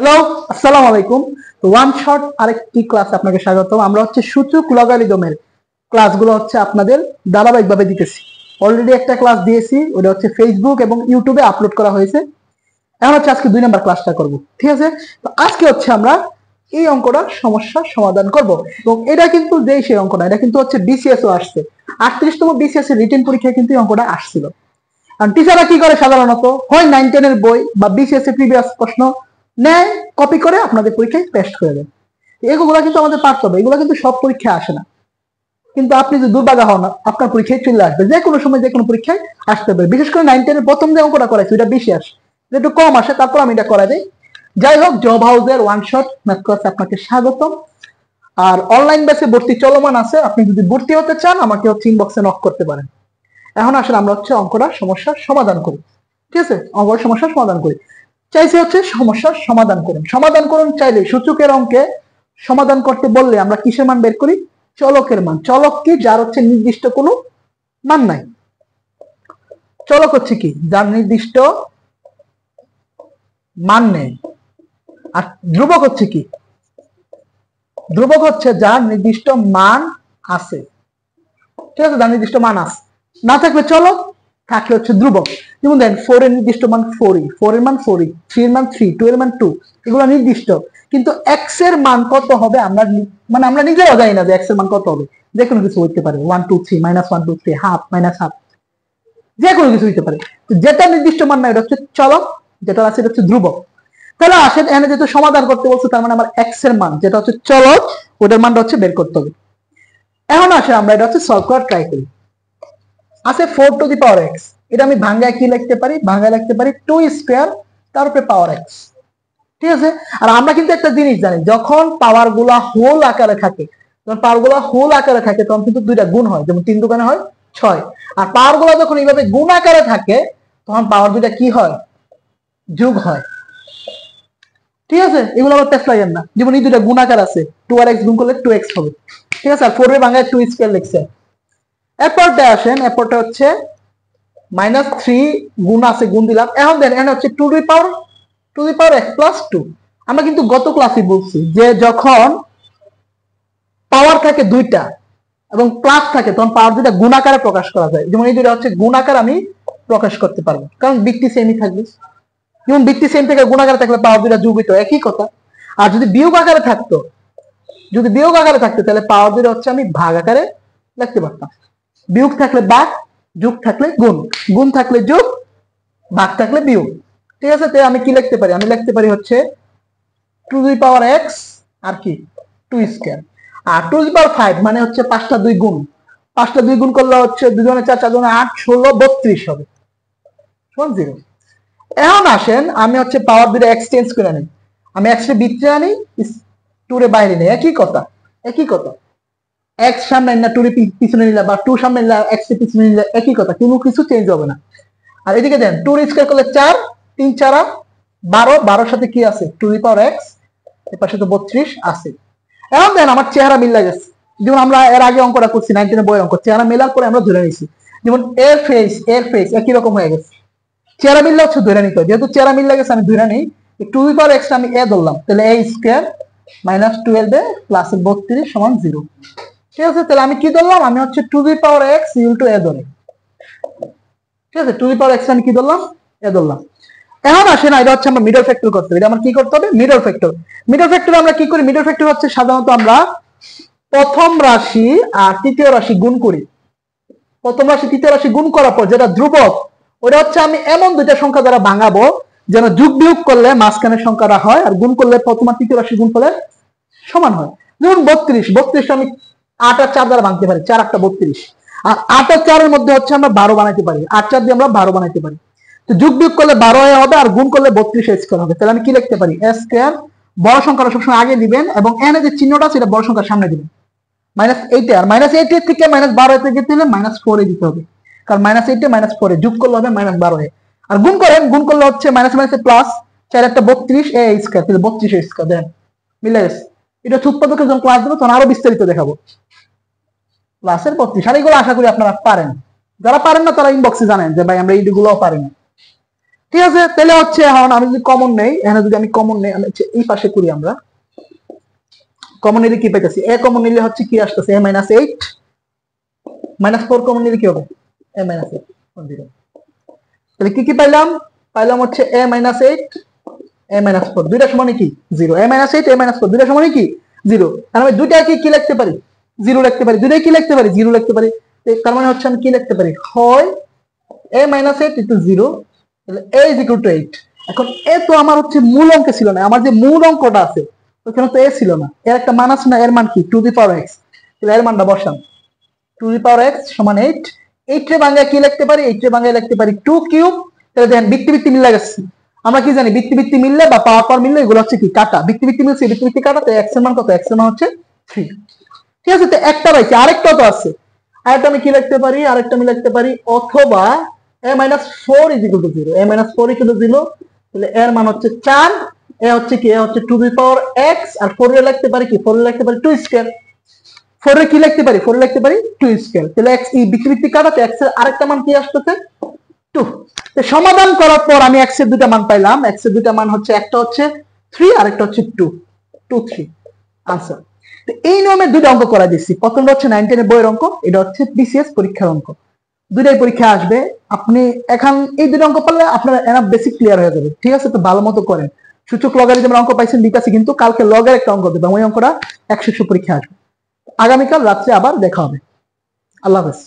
Hello, আসসালামু আলাইকুম। তো ওয়ান শট আরেকটি ক্লাস আপনাকে স্বাগতম। আমরা হচ্ছে সূচক লগারিদমের ক্লাসগুলো হচ্ছে আপনাদের ধারাবাহিকভাবে দিতেছি। অলরেডি একটা ক্লাস দিয়েছি, ওটা হচ্ছে ফেসবুক এবং ইউটিউবে আপলোড করা হয়েছে। এখন হচ্ছে আজকে 2 নাম্বার ক্লাসটা করব, ঠিক আছে? তো আজকে হচ্ছে আমরা এই অঙ্কটার সমস্যার সমাধান করব এবং এটা কিন্তু সেই অঙ্ক না, এটা কিন্তু হচ্ছে বিসিএস ও আসছে। 38তম বিসিএস এর রিটেন পরীক্ষায় কিন্তু এই অঙ্কটা আসছিল। কারণ টিচাররা কি করে সাধারণত, হয় 9-10 এর বই বা বিসিএস এর প্রিভিয়াস প্রশ্ন নেয়, কপি করে আপনাদের পরীক্ষায় পেস্ট করে দেন। এগুলো কিন্তু আমাদের পারতে হবে, এগুলো কিন্তু সব পরীক্ষায় আসে না। কিন্তু আপনি যদি দুর্ভাগা হন, আপনার পরীক্ষায় চলে আসবে, যে কোনো সময় যে কোনো পরীক্ষায় আসতে পারে। বিশেষ করে 9-10 এর প্রথম যে অঙ্কটা করাইছি ওটা বেশি আসে, একটু কম আসে, তারপর আমি এটা করা দিই। যাই হোক, জব হাউসের ওয়ান শট ম্যাথ ক্লাসে আপনাকে স্বাগতম। আর অনলাইন বেসে ভর্তি চলমান আছে, আপনি যদি ভর্তি হতে চান আমাকে হচ্ছে ইনবক্সে নক করতে পারেন। এখন আসলে আমরা হচ্ছে অঙ্কটার সমস্যার সমাধান করি, ঠিক আছে? অঙ্কের সমস্যার সমাধান করি চাইছে হচ্ছে সমস্যার সমাধান করুন চাইলে সূচকের অঙ্কে সমাধান করতে বললে আমরা কিসের মান বের করি? চলকের মান। চলক কি? যার হচ্ছে নির্দিষ্ট কোনো মান নাই। চলক হচ্ছে কি? যার নির্দিষ্ট মান নেই। আর ধ্রুবক হচ্ছে কি? ধ্রুবক হচ্ছে যার নির্দিষ্ট মান আছে, ঠিক আছে? যার নির্দিষ্ট মান আছে, না থাকলে চলক, থাকলে হচ্ছে ধ্রুবক। যেমন দেখেন 4 এর নির্দিষ্ট মান 4ই, 4 এর মান 4ই, 3 এর মান 3, 2 এর মান 2, এগুলো নির্দিষ্ট। কিন্তু x এর মান কত হবে আমরা নিজেরাও জানি না যে x এর মান কত হবে। যে কোনো কিছু হইতে পারে, 1 2 3, -1 2 3, হাফ, -হাফ, যে কোনো কিছু হইতে পারে। তো যেটা নির্দিষ্ট মান না এটা হচ্ছে চলক, যেটা আছে এটা হচ্ছে ধ্রুবক। তাহলে আসেন, এখানে যেহেতু সমাধান করতে বলছে, তার মানে আমার x এর মান যেটা হচ্ছে চলক, ওটার মানটা হচ্ছে বের করতে হবে। এখন আসে আমরা এটা হচ্ছে সলভ করার ট্রাই করি। আছে 4 টু দি পাওয়ার x, এটা আমি ভাঙায় কি লিখতে পারি? ভাঙায় লিখতে পারি 2 স্কয়ার তার উপরে পাওয়ার x, ঠিক আছে? আর আমরা কিন্তু একটা জিনিস জানি, যখন পাওয়ার গুলা হোল আকারে থাকে, তখন কিন্তু দুইটা গুণ হয়। যেমন 3 দোকানে হয় 6। আর পাওয়ার গুলা যখন এইভাবে গুণ আকারে থাকে, তখন পাওয়ার দুইটা কি হয়? যোগ হয়, ঠিক আছে? এগুলো আবার টেস্ট লাগেন না। যেমন এই দুইটা গুণ আকার আছে, 2 আর x গুণ করলে 2x হবে, ঠিক আছে? আর 4 এর ভাঙায় 2 স্কয়ার লিখছে। এরপরটা আসেন, এরপরটা হচ্ছে -3 গুণ আছে, গুণ দিলাম। এখন দেন এখানে হচ্ছে to the power x plus 2। আমরা কিন্তু গত ক্লাসে বলছি যে যখন পাওয়ার থাকে দুইটা এবং প্লাস থাকে, তখন পাওয়ার দুইটা গুণ আকারে প্রকাশ করা যায়। যেমন এই দুইটা হচ্ছে গুণ আকার আমি প্রকাশ করতে পারবো, কারণ ভিত্তি সেমই থাকবে। যেমন ভিত্তি সেম থেকে গুণ আকারে থাকলে পাওয়ার দুইটা যোগ হইতো, একই কথা। আর যদি বিয়োগ আকারে থাকতো, তাহলে পাওয়ার দুইটা হচ্ছে আমি ভাগ আকারে লিখতে পারতাম। বিয়োগ থাকলে ভাগ, যোগ থাকলে গুণ, গুণ থাকলে যোগ, ভাগ থাকলে বিয়োগ, ঠিক আছে? তো আমি কি লিখতে পারি? আমি লিখতে পারি হচ্ছে টু দি পাওয়ার x আর কি 2 স্কয়ার। আর টু দি পাওয়ার 5 মানে হচ্ছে 5টা 2 গুণ, 5টা 2 গুণ করলে হচ্ছে 2 জনে 4, 4 জনে 8, 16, 32 হবে, সমান 0। এখন আসেন, আমি হচ্ছে পাওয়ার দুটো এক্সচেঞ্জ করে নিই। আমি x এর ভিতরে আনি, 2 রে বাইরে নেই, একই কথা। x সামনে না 2 রে পিছনে নিলে, বা 2 সামনে নিলে x এর পিছনে নিলে একই কথা, কোনো কিছু চেঞ্জ হবে না। আর এদিকে দেন 2 স্কয়ার করলে 4, 3 4 12, 12 সাথে কি আছে? টু দি পাওয়ার x, এর পাশে তো 32 আছে। এখন দেন আমার চেহারা মিল গেছে। যেমন আমরা এর আগে অঙ্কটা করছি 19 এর বইয়ের অঙ্ক, চেহারা মেলার পরে আমরা ধরে নিয়েছি। যেমন এর ফেস একই রকম হয়ে গেছে, চেহারা মিললে হচ্ছে ধরে নিতে হয়। যেহেতু চেহারা মিল গেছে আমি ধরে নিই, টু দি পাওয়ার x আমি a ধরলাম, তাহলে a স্কয়ার -12 প্লাস 32 সমান 0, ঠিক আছে? তাহলে আমি কি ধরলাম? আমি হচ্ছে to the power x equal to a ধরি, ঠিক আছে? টু দি পাওয়ার x আমি কি ধরলাম? a ধরলাম। এখন আসে না, এটা হচ্ছে আমরা মিডল ফ্যাক্টর করতে হবে। এটা আমার কি করতে হবে? মিডল ফ্যাক্টর আমরা কি করি? মিডল ফ্যাক্টর হচ্ছে সাধারণত আমরা প্রথম রাশি আর তৃতীয় রাশি গুণ করি। প্রথম রাশি তৃতীয় রাশি গুণ করার পর যেটা ধ্রুবক, ওটা হচ্ছে আমি এমন দুইটা সংখ্যা দ্বারা ভাঙাবো যেন যোগ বিয়োগ করলে মাঝখানের সংখ্যাটা হয়, আর গুণ করলে প্রথম আর তৃতীয় রাশি গুণ করলে সমান হয়। যেমন 32 আমি 8 আর 4 দ্বারা ভাঙতে পারি, 4 8 32। আর 8 আর 4 এর মধ্যে হচ্ছে আমরা 12 বানাইতে পারি, 8 4 দিয়ে আমরা 12 বানাইতে পারি। তো যোগ বিয়োগ করলে 12 হবে, আর গুণ করলে 32 স্কয়ার হবে। তাহলে আমি কি লিখতে পারি? a স্কয়ার, বড় সংখ্যাটা সবসময় আগে দিবেন এবং এখানে যে চিহ্নটা আছে এটা বড় সংখ্যার সামনে দিবেন। -8 আর -8 থেকে -12 থেকে দিলে -4 দিতে হবে, কারণ -8 -4 যোগ করলে হবে -12। আর গুণ করলে হচ্ছে মাইনাস প্লাস, 4 একটা 32 a স্কয়ার, তাহলে 32 স্কয়ার। দেন মিলে গেছে। এটা হচ্ছে উৎপাদকের যখন ক্লাস দেবো তখন আরো বিস্তারিত দেখাবো। প্লাসের 32, আর এগুলো আশা করি আপনারা পারেন। যারা পারেন না তারা ইনবক্সে জানেন যে ভাই আমরা এইগুলোও পারি না, ঠিক ঠিক আছে, তাহলে হচ্ছে এখন আমি যদি কমন নেই, এখানে যদি আমি কমন নেই, আমি হচ্ছে এই পাশে করি, আমরা কমন নিলে কি পাইতেছি, এ কমন নিলে হচ্ছে কি আসতেছে, a মাইনাস 8, মাইনাস 4 কমন নিলে কি হবে, a মাইনাস 8, তাহলে কি কি পাইলাম, পাইলাম হচ্ছে a মাইনাস 8, a মাইনাস 4, দুইটা সমান কি 0, a মাইনাস 8, a মাইনাস 4 দুইটা সমান কি 0, তার মানে দুইটা কি লিখতে পারি, 0 লিখতে পারি, দুইটাই কি লিখতে পারি, 0 লিখতে পারি। তার মানে হচ্ছে আমি কি লিখতে পারি, হয় a মাইনাস 8 ইকুয়াল 0, তাহলে a ইজ ইকুয়াল টু 8। এখন এ তো আমার হচ্ছে মূল অঙ্কে ছিল না, আমার যে মূল অঙ্কটা আছে ওখানে তো এ ছিল না, এর একটা মান আছে না, এর মান কি টু দি পাওয়ার x, তাহলে এর মানটা বসান, টু দি পাওয়ার x সমান 8, 8 রে ভাঙা কি লিখতে পারি, 8 রে ভাঙা লিখতে পারি 2 কিউব। তাহলে দেখেন বৃত্তি বৃত্তি মিলে গেছে, আমরা কি জানি বৃত্তি বৃত্তি মিললে বা পাওয়ার পাওয়ার মিললে এগুলো হচ্ছে কি কাটা, বৃত্তি বৃত্তি মিলছে, বৃত্তি বৃত্তি কাটা, তো x এর মান কত, x এর মান হচ্ছে 3। ঠিক আছে, তো একটা পাইছি, আরেকটা তো আছে, আরেকটা আমি কি লিখতে পারি, আরেকটা আমি লিখতে পারি অথবা a minus 4 is equal to 0, a minus 4 equal to 0, তাহলে এর মান হচ্ছে 4, এ হচ্ছে কি, এ হচ্ছে টু দি পাওয়ার x, আর 4 এর লিখতে পারি কি, 4 এর লিখতে পারি 2 স্কয়ার, 4 এর কি লিখতে পারি, 4 এর লিখতে পারি 2 স্কয়ার, তাহলে x এই বৃত্তি বৃত্তি কাটাতে x এর আরেকটা মান কি আসতেছে 2। তো সমাধান করার পর আমি x এর দুটো মান পাইলাম, x এর দুটো মান হচ্ছে একটা হচ্ছে 3 আর একটা হচ্ছে 2, 2 3 आंसर। তো এই নিয়মে দুটো অঙ্ক করা দিচ্ছি, প্রথমটা হচ্ছে 9 10 এর বইয়ের অঙ্ক, এটা হচ্ছে বিসিএস পরীক্ষার অঙ্ক, দুটাই পরীক্ষা আসবে, আপনি এখন এই দুটো অঙ্ক পারলে আপনার এনাফ বেসিক ক্লিয়ার হয়ে যাবে। ঠিক আছে, তো ভালো মতো করেন, সূচক লগারিদমের অঙ্ক পাইছেন দিতাছি, কিন্তু কালকে লগের একটা অঙ্ক দেবে, ওই অঙ্কটা 100 পরীক্ষা আসবে। আগামীকাল রাত্রে আবার দেখা হবে, আল্লাহ হাফেজ।